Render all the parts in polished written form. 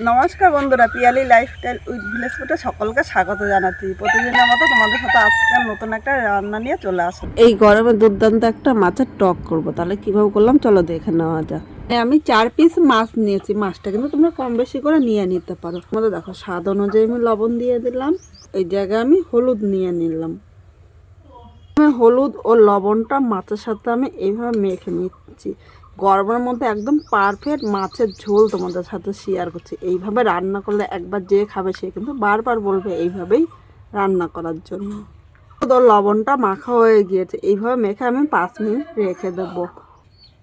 নমস্কার বন্ধুরা, Piyali lifestyle with village ফুডে সকলকে স্বাগত জানাচ্ছি। প্রতিদিনের মতো তোমাদের সাথে আজকে নতুন একটা রান্না নিয়ে চলে আসো। এই গরমে দুর্দান্ত একটা মাছের টক করব। তাহলে কিভাবে করলাম চলো দেখে নেওয়া যাক। আমি 4 পিস মাছ নিয়েছি। মাছটা কিন্তু তোমরা কম বেশি করে নিয়ে নিতে পারো। তোমাদের দেখো স্বাদ অনুযায়ী আমি লবণ দিয়ে দিলাম। এই জায়গায় আমি হলুদ নিয়ে নিলাম। হলুদ ও লবণটা মাছের সাথে আমি এইভাবে মেখে নিচ্ছি। গরমের মধ্যে একদম পারফেক্ট মাছের ঝোল তোমাদের সাথে শেয়ার করছি। এইভাবে রান্না করলে একবার যে খাবে সে কিন্তু বারবার বলবে এইভাবেই রান্না করার জন্য। হলুদ ও লবণটা মাখা হয়ে গিয়েছে। এইভাবে মেখে আমি 5 মিনিট রেখে দেবো।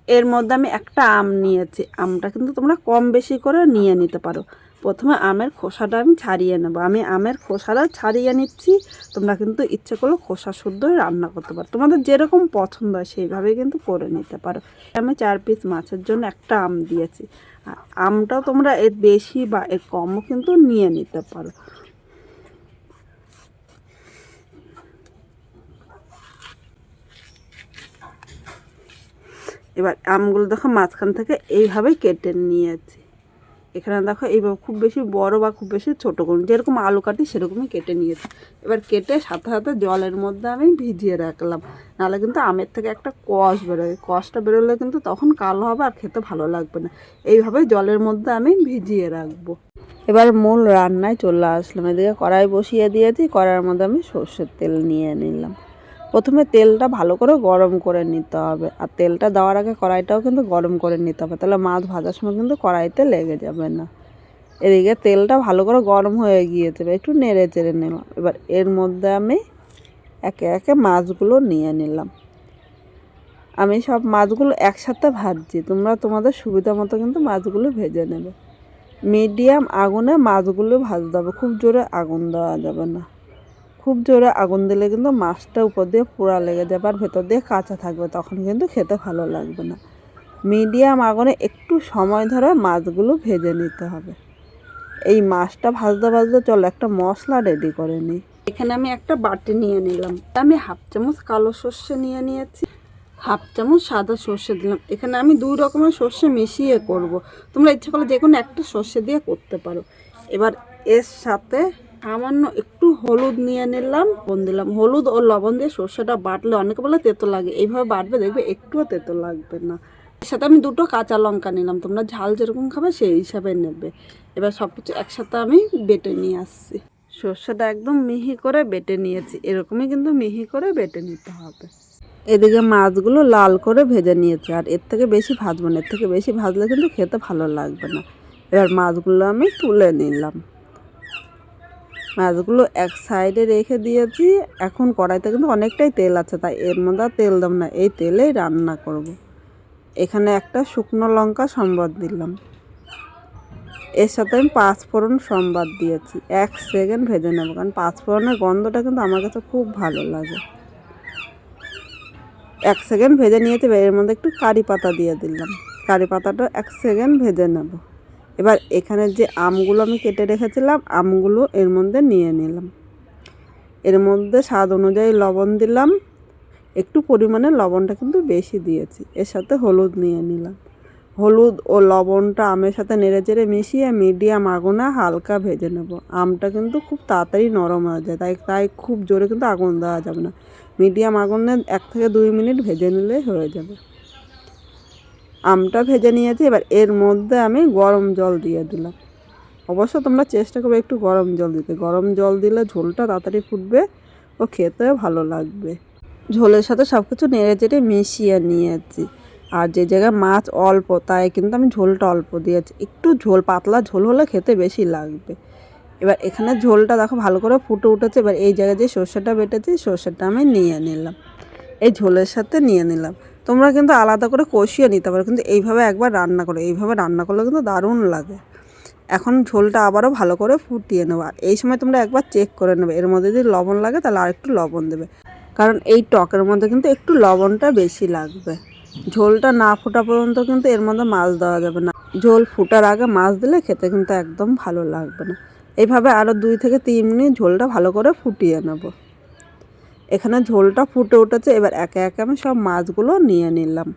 এর মধ্যে আমি একটা আম নিয়েছি। আমটা কিন্তু তোমরা কম বেশি করে নিয়ে নিতে পারো। প্রথমে আমের খোসাটা আমি ছাড়িয়ে নেব। আমি আমের খোসাটা ছাড়িয়ে নিচ্ছি। তোমরা কিন্তু ইচ্ছে করলে খোসা শুদ্ধই রান্না করতে পারো। তোমাদের যেরকম পছন্দ হয় সেইভাবেই কিন্তু করে নিতে পারো। আমি 4 পিস মাছের জন্য একটা আম দিয়েছি। আর আমটাও তোমরা এর বেশি বা এর কমও কিন্তু নিয়ে নিতে পারো। এবার আমগুলো দেখো মাঝখান থেকে এইভাবেই কেটে নিয়েছি। এখানে দেখো এইভাবে খুব বেশি বড় বা খুব বেশি ছোটো করুন, যেরকম আলু কাটি সেরকমই কেটে নিয়েছি। এবার কেটে সাথে সাথে জলের মধ্যে আমি ভিজিয়ে রাখলাম, নাহলে কিন্তু আমের থেকে একটা কষ বেরোয়। কষটা বেরোলে কিন্তু তখন কালো হবে আর খেতে ভালো লাগবে না। এইভাবে জলের মধ্যে আমি ভিজিয়ে রাখবো। এবার মূল রান্নায় চলে আসলাম। এদিকে কড়াই বসিয়ে দিয়েছি। কড়াইয়ের মধ্যে আমি সর্ষের তেল নিয়ে নিলাম। প্রথমে তেলটা ভালো করে গরম করে নিতে হবে। আর তেলটা দেওয়ার আগে কড়াইটাও কিন্তু গরম করে নিতে হবে, তাহলে মাছ ভাজার সময় কিন্তু কড়াইতে লেগে যাবে না। এদিকে তেলটা ভালো করে গরম হয়ে গিয়েছে, একটু নেড়ে চেড়ে নিলাম। এবার এর মধ্যে আমি একে একে মাছগুলো নিয়ে নিলাম। আমি সব মাছগুলো একসাথে ভাজছি। তোমরা তোমাদের সুবিধা মতো কিন্তু মাছগুলো ভেজে নেবে। মিডিয়াম আগুনে মাছগুলো ভাজতে হবে, খুব জোরে আগুন দেওয়া যাবে না। খুব জোরে আগুন দিলে কিন্তু মাছটা উপর দিয়ে পোড়া লেগে যাবে আর ভেতর দিয়ে কাঁচা থাকবে, তখন কিন্তু খেতে ভালো লাগবে না। মিডিয়াম আগুনে একটু সময় ধরে মাছগুলো ভেজে নিতে হবে। এই মাছটা ভাজতে ভাজতে চলো একটা মশলা রেডি করে নিই। এখানে আমি একটা বাটি নিয়ে নিলাম। আমি হাফ চামচ কালো সর্ষে নিয়ে নিয়েছি, হাফ চামচ সাদা সর্ষে দিলাম। এখানে আমি 2 রকমের সর্ষে মিশিয়ে করব। তোমরা ইচ্ছে করলে যে কোনো একটা সর্ষে দিয়ে করতে পারো। এবার এর সাথে সামান্য একটু হলুদ নিয়ে নিলাম, লবণ দিলাম। হলুদ ও লবণ দিয়ে সর্ষেটা বাটলে অনেকে বলে তেতো লাগে, এইভাবে বাটবে দেখবে একটুও তেতো লাগবে না। এর সাথে আমি 2টো কাঁচা লঙ্কা নিলাম। তোমরা ঝাল যেরকম খাবে সেই হিসাবে নেবে। এবার সব কিছু একসাথে আমি বেটে নিয়ে আসছি। সর্ষেটা একদম মিহি করে বেটে নিয়েছি। এরকমই কিন্তু মিহি করে বেটে নিতে হবে। এদিকে মাছগুলো লাল করে ভেজে নিয়েছি। আর এর থেকে বেশি ভাজবো না, এর থেকে বেশি ভাজলে কিন্তু খেতে ভালো লাগবে না। এবার মাছগুলো আমি তুলে নিলাম। মাছগুলো এক সাইডে রেখে দিয়েছি। এখন কড়াইতে কিন্তু অনেকটাই তেল আছে, তাই এর মধ্যে আর তেল দেব না, এই তেলেই রান্না করব। এখানে একটা শুকনো লঙ্কা সম্বাদ দিলাম। এর সাথে আমি 5 ফোড়ন সম্বাদ দিয়েছি। 1 সেকেন্ড ভেজে নেব, কারণ 5 ফোড়নের গন্ধটা কিন্তু আমার কাছে খুব ভালো লাগে। 1 সেকেন্ড ভেজে নিয়েছি। এর মধ্যে একটু কারি পাতা দিয়ে দিলাম। কারি পাতাটা 1 সেকেন্ড ভেজে নেব। এবার এখানে যে আমগুলো আমি কেটে রেখেছিলাম আমগুলো এর মধ্যে নিয়ে নিলাম। এর মধ্যে স্বাদ অনুযায়ী লবণ দিলাম। একটু পরিমাণে লবণটা কিন্তু বেশি দিয়েছি। এর সাথে হলুদ নিয়ে নিলাম। হলুদ ও লবণটা আমের সাথে নেড়ে চেড়ে মিশিয়ে মিডিয়াম আগুনে হালকা ভেজে নেব। আমটা কিন্তু খুব তাড়াতাড়ি নরম হয়ে যায়, তাই খুব জোরে কিন্তু আগুন দেওয়া যাবে না। মিডিয়াম আগুনে 1 থেকে 2 মিনিট ভেজে নিলে হয়ে যাবে। আমটা ভেজে নিয়েছি। এবার এর মধ্যে আমি গরম জল দিয়ে দিলাম। অবশ্য তোমরা চেষ্টা করবে একটু গরম জল দিতে। গরম জল দিলে ঝোলটা তাড়াতাড়ি ফুটবে ও খেতেও ভালো লাগবে। ঝোলের সাথে সব কিছু নেড়ে চেড়ে মিশিয়ে নিয়েছি। আর যে জায়গায় মাছ অল্প, তাই কিন্তু আমি ঝোলটা অল্প দিয়েছি। একটু ঝোল পাতলা ঝোল হলে খেতে বেশি লাগবে। এবার এখানে ঝোলটা দেখো ভালো করে ফুটে উঠেছে। এবার এই জায়গায় যে সর্ষেটা বেটেছি সর্ষেটা আমি নিয়ে নিলাম, এই ঝোলের সাথে নিয়ে নিলাম। তোমরা কিন্তু আলাদা করে কষিয়ে নিতে পারো, কিন্তু এইভাবে একবার রান্না করো। এইভাবে রান্না করলে কিন্তু দারুণ লাগে। এখন ঝোলটা আবারও ভালো করে ফুটিয়ে নেবো। এই সময় তোমরা একবার চেক করে নেবে, এর মধ্যে যদি লবণ লাগে তাহলে আর একটু লবণ দেবে, কারণ এই টকের মধ্যে কিন্তু একটু লবণটা বেশি লাগবে। ঝোলটা না ফোটা পর্যন্ত কিন্তু এর মধ্যে মাছ দেওয়া যাবে না। ঝোল ফুটার আগে মাছ দিলে খেতে কিন্তু একদম ভালো লাগবে না। এইভাবে আরও 2 থেকে 3 মিনিট ঝোলটা ভালো করে ফুটিয়ে নেব। এখানে ঝোলটা ফুটে উঠেছে। এবার একে একে আমি সব মাছগুলো নিয়ে নিলাম।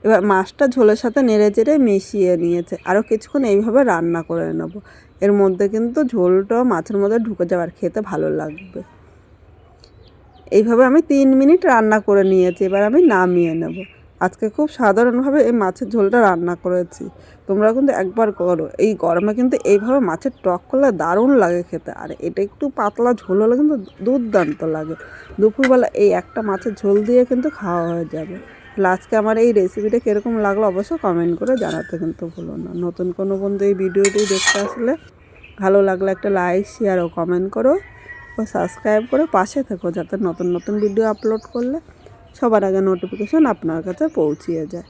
এবার মাছটা ঝোলের সাথে নেড়ে চেড়ে মিশিয়ে নিয়েছে। আরও কিছুক্ষণ এইভাবে রান্না করে নেব। এর মধ্যে কিন্তু ঝোলটা মাছের মধ্যে ঢুকে যাবে আর খেতে ভালো লাগবে। এইভাবে আমি 3 মিনিট রান্না করে নিয়েছি। এবার আমি নামিয়ে নেব। আজকে খুব সাধারণভাবে এই মাছের ঝোলটা রান্না করেছি। তোমরা কিন্তু একবার করো। এই গরমে কিন্তু এইভাবে মাছের টক করলে দারুণ লাগে খেতে। আর এটা একটু পাতলা ঝোল হলে কিন্তু দুর্দান্ত লাগে। দুপুরবেলা এই একটা মাছের ঝোল দিয়ে কিন্তু খাওয়া হয়ে যাবে। আজকে আমার এই রেসিপিটা কীরকম লাগলো অবশ্যই কমেন্ট করে জানাতে কিন্তু ভুলো না। নতুন কোনো বন্ধু এই ভিডিওটি দেখতে আসলে ভালো লাগলে একটা লাইক, শেয়ার ও কমেন্ট করো ও সাবস্ক্রাইব করে পাশে থেকো, যাতে নতুন নতুন ভিডিও আপলোড করলে সবার আগে নোটিফিকেশন আপনার কাছে পৌঁছিয়ে যায়।